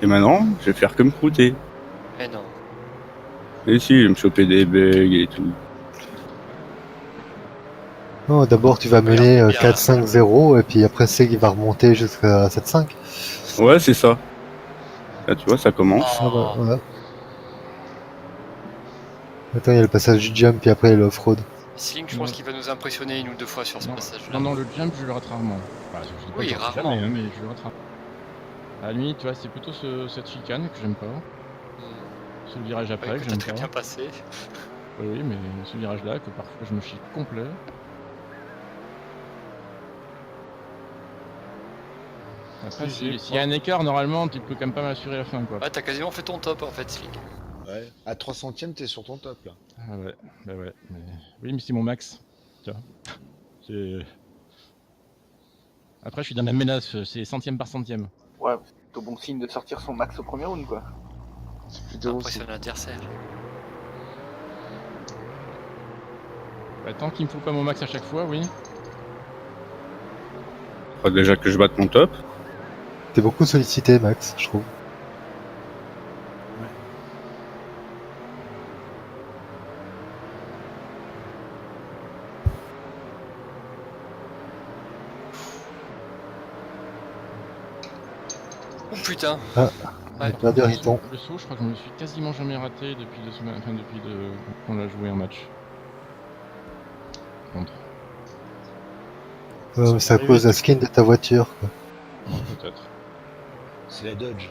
Et maintenant, je vais faire comme croûter. Eh non. Et si, je vais me choper des bugs et tout. Non, d'abord tu vas Regarde, mener c'est bien, 4-5-0 et puis après c'est qu'il va remonter jusqu'à 7-5. Ouais, c'est ça. Là, tu vois, ça commence. Ah bah, voilà. Attends, il y a le passage du jump et après il y a l'off-road. Sling, je pense qu'il va nous impressionner une ou deux fois sur ce passage-là. Non, le jump, je le rate rarement. Enfin, je dis pas Oui, que j'en fais rarement. jamais, hein, mais je le rate rarement. À la limite, tu vois, c'est plutôt cette chicane que j'aime pas. Ce virage après Ouais, que que j'aime t'as très pas. bien passé. Oui, mais ce virage-là, que parfois je me chie complet. Après, s'il y a un écart, normalement, tu peux quand même pas m'assurer la fin, quoi. Ouais, t'as quasiment fait ton top en fait, Sling. Ouais. À 3 centièmes, t'es sur ton top là. Ah ouais, bah ouais. Mais... Oui, mais c'est mon max. Tu vois. C'est... Après, je suis dans la menace, c'est centième par centième. Ouais, c'est plutôt bon signe de sortir son max au premier round, quoi. C'est plutôt bon Impressionne l'adversaire. Bah, tant qu'il me faut pas mon max à chaque fois, oui. Faudra déjà que je batte mon top. T'es beaucoup sollicité, Max, je trouve. Oh putain. Ah, Ouais. il a perdu Riton. Le saut, je crois que je me suis quasiment jamais raté depuis 2 semaines, enfin depuis qu'on a joué un match. Contre. Ouais, mais c'est à cause de la skin de ta voiture, quoi. Ouais, peut-être. C'est la Dodge.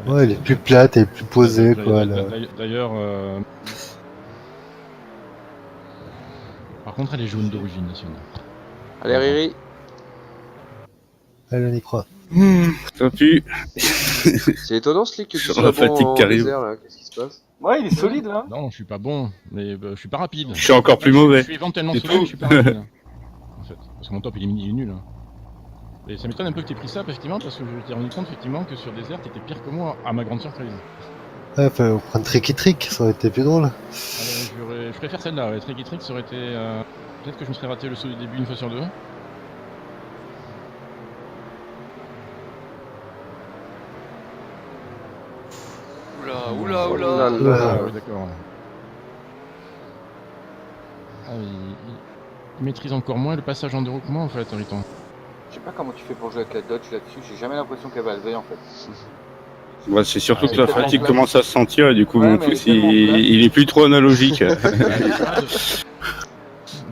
Ouais, elle est plus plate et plus posée, quoi. D'ailleurs, par contre, elle est jaune d'origine nationale. Allez, Riri. Elle, on y croit. Ça pue. C'est étonnant, Slick, que tu Sur sois la bon fatigue en qui arrive. désert, là. Qu'est-ce qui se passe? Ouais, il est solide, là. Non, je suis pas bon, mais je suis pas rapide. Je suis encore plus mauvais. Je suis éventuellement C'est solide, tout. mais je suis pas rapide. En fait, parce que mon top il est nul. Hein. Et ça m'étonne un peu que t'aies pris ça, effectivement, parce que je t'ai rendu compte effectivement que sur désert t'étais pire que moi, à ma grande surprise. Ouais, faut prendre Tricky Trick, ça aurait été plus drôle. Alors, je préfère celle-là, ouais. Tricky Trick, ça aurait été. Peut-être que je me serais raté le saut du début une fois sur deux. Oula. Ah oui, d'accord. Ah, il maîtrise encore moins le passage en deux roues que moi, en fait, Riton. Je sais pas comment tu fais pour jouer avec la Dodge là-dessus, j'ai jamais l'impression qu'elle va lever en fait. Ouais, c'est surtout Ah, que la tellement fatigue plate. commence à se sentir et du coup, Ouais, mon mais elle est pouce, tellement plate. il est plus trop analogique.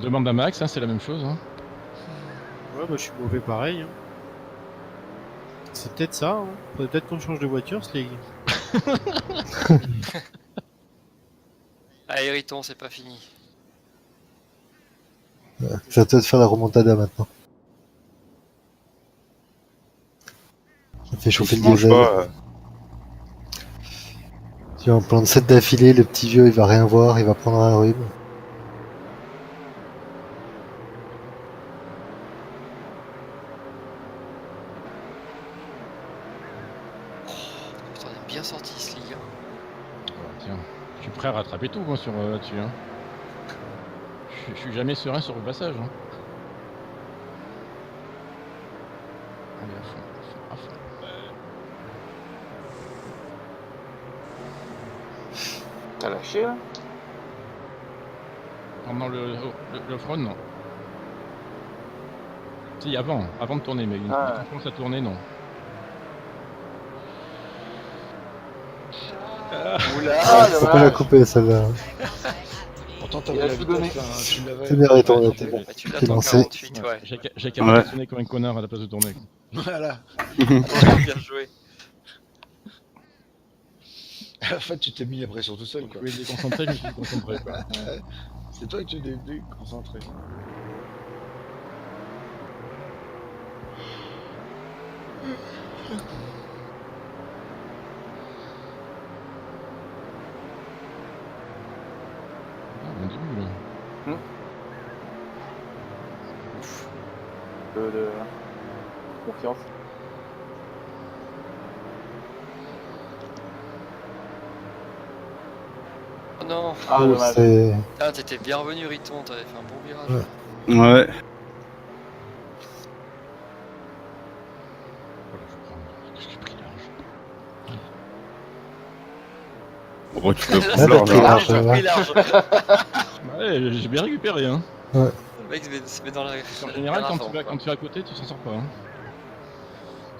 Demande à Max, hein, c'est la même chose. Hein. Ouais, bah je suis mauvais pareil. Hein. C'est peut-être ça, hein. Faudrait peut-être qu'on change de voiture, Slig. Allez, Riton, c'est pas fini. Ça va peut-être faire la remontada maintenant. Ça fait chauffer Il le se mange diesel. pas. Tu vois, en plan de 7 d'affilée, le petit vieux il va rien voir, il va prendre un rhume. Putain, on est bien sorti, Sling. Tiens, je suis prêt à rattraper tout, moi, sur là-dessus. Hein. Je suis jamais serein sur le passage. Hein. Allez, à fond. T'as lâché là? Pendant le front, non. Si, avant de tourner, mais quand tu commences à tourner, non. Oula, Faut pas la couper celle-là. Pourtant, Il t'avais a la tout vitesse donné. là, hein, tu l'avais. C'est bien Riton, t'es bon. Bah, tu T'es l'attends lancé. 48, ouais. J'ai qu'à Ouais. tourner comme un connard à la place de tourner. Voilà. Bien joué. À la fin, tu t'es mis la pression tout seul, quoi. Je suis déconcentré, mais je suis concentré. Quoi. C'est toi qui t'es déconcentré. Ah, bon début, là. De confiance. Oh non. Ah, dommage. C'est... Ah, t'étais bien revenu, Riton, t'avais fait un bon virage. Ouais. Ouais. Voilà, je prends. Qu'est-ce que j'ai pris large. Bon, tu peux La prendre batterie l'or, large, Large, ouais. oui, large. Ouais, j'ai bien récupéré, hein. Le mec se met dans la. En général, la quand garage, tu vas, quoi. quand tu vas à côté, tu s'en sors pas. Hein.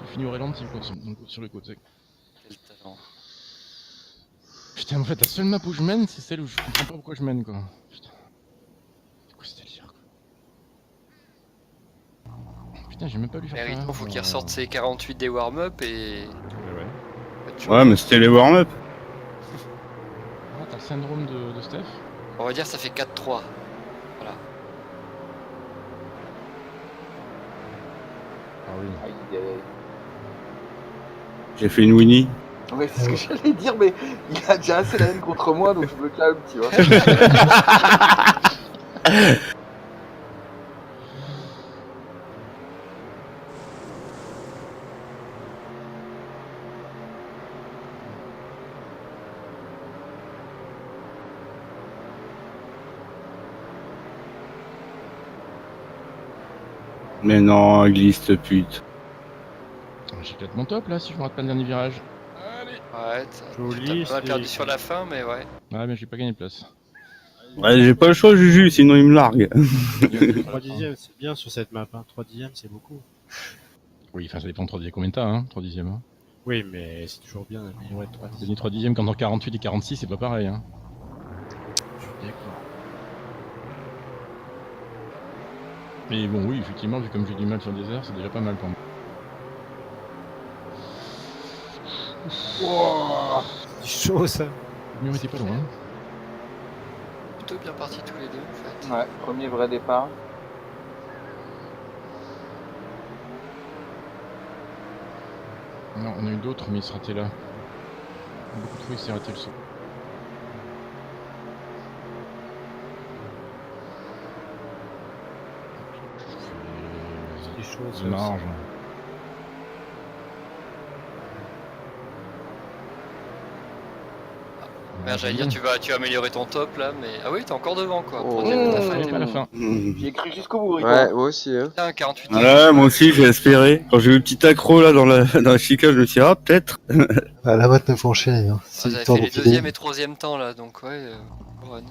Tu finis au ralenti quoi, sur le côté. Quel talent. Putain, en fait, la seule map où je mène, c'est celle où je comprends pas pourquoi je mène, quoi. Putain. C'est quoi ce délire, quoi. Putain, j'ai même pas lu faire Mérito, ça. faut qu'il ressorte ses 48 des warm-up et. Ouais. Ouais, mais c'était les warm-up. Ah, t'as le syndrome de Steph. On va dire ça fait 4-3. Voilà. Ah oui. Aïe, aïe, aïe. J'ai fait une Winnie. Ouais, c'est ce que j'allais dire, mais il a déjà assez la haine contre moi, donc je me calme, tu vois. Mais non, glisse cette pute. J'éclate mon top là si je me rate pas le dernier virage. Allez. Ouais, Joli, t'as pas mal c'est- perdu sur la fin, mais ouais. Ouais, mais j'ai pas gagné de place. Ouais, j'ai pas le choix, Juju, sinon il me largue. 3 dixièmes, c'est bien sur cette map. Hein. 3 dixièmes, c'est beaucoup. Oui, enfin ça dépend de 3 dixièmes combien t'as, hein, 3 dixièmes. Hein. Oui, mais c'est toujours bien d'améliorer 3 dixièmes. Gagner 3 dixièmes quand dans 48 et 46, c'est pas pareil. Hein. Je suis d'accord. Mais bon, oui, effectivement, vu comme j'ai du mal sur le désert, c'est déjà pas mal pour moi. C'est chaud ça. Le mur était pas loin. Plutôt bien partis tous les deux en fait. Ouais, premier vrai départ. Non, on a eu d'autres, mais il se ratait là. Beaucoup de fois, il s'est raté le saut. C'est chaud ça. C'est marge. Merde, j'allais dire, tu vas améliorer ton top là, mais. Ah oui, t'es encore devant quoi. Oh. Troisième, t'as Allez, fait. pas à la fin. J'y ai cru jusqu'au bout, Rico. Ouais, moi aussi. Hein. Putain, 48. Ouais, moi aussi, j'ai espéré. Quand j'ai eu le petit accro là dans la chicane, je me suis dit, ah, peut-être. Ah, la 29 enchaîne. Hein. Ah, C'est j'avais victoire fait les d'affilée. deuxième et troisième temps là, donc ouais. Run.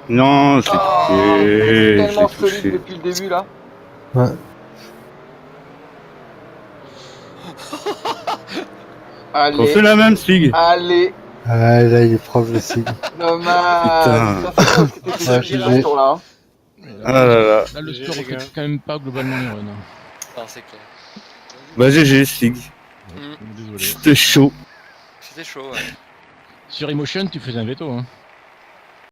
Non, je l'ai Oh, c'est touché. Je tellement l'ai solide touché. depuis le début là. Ouais. On fait Allez, la même, Slig. allez, Ah, là, il est prof le signe. dommage. Putain. Ça fait quoi que t'étais Ouais, sur GG. ce tour là, hein. Mais Ah là là. Là, le GG, score les reflète gars. quand même pas globalement les runs. Non, c'est clair. Bah, GG, Slig. Désolé. C'était chaud. C'était chaud, ouais. Sur Emotion, tu faisais un veto, hein.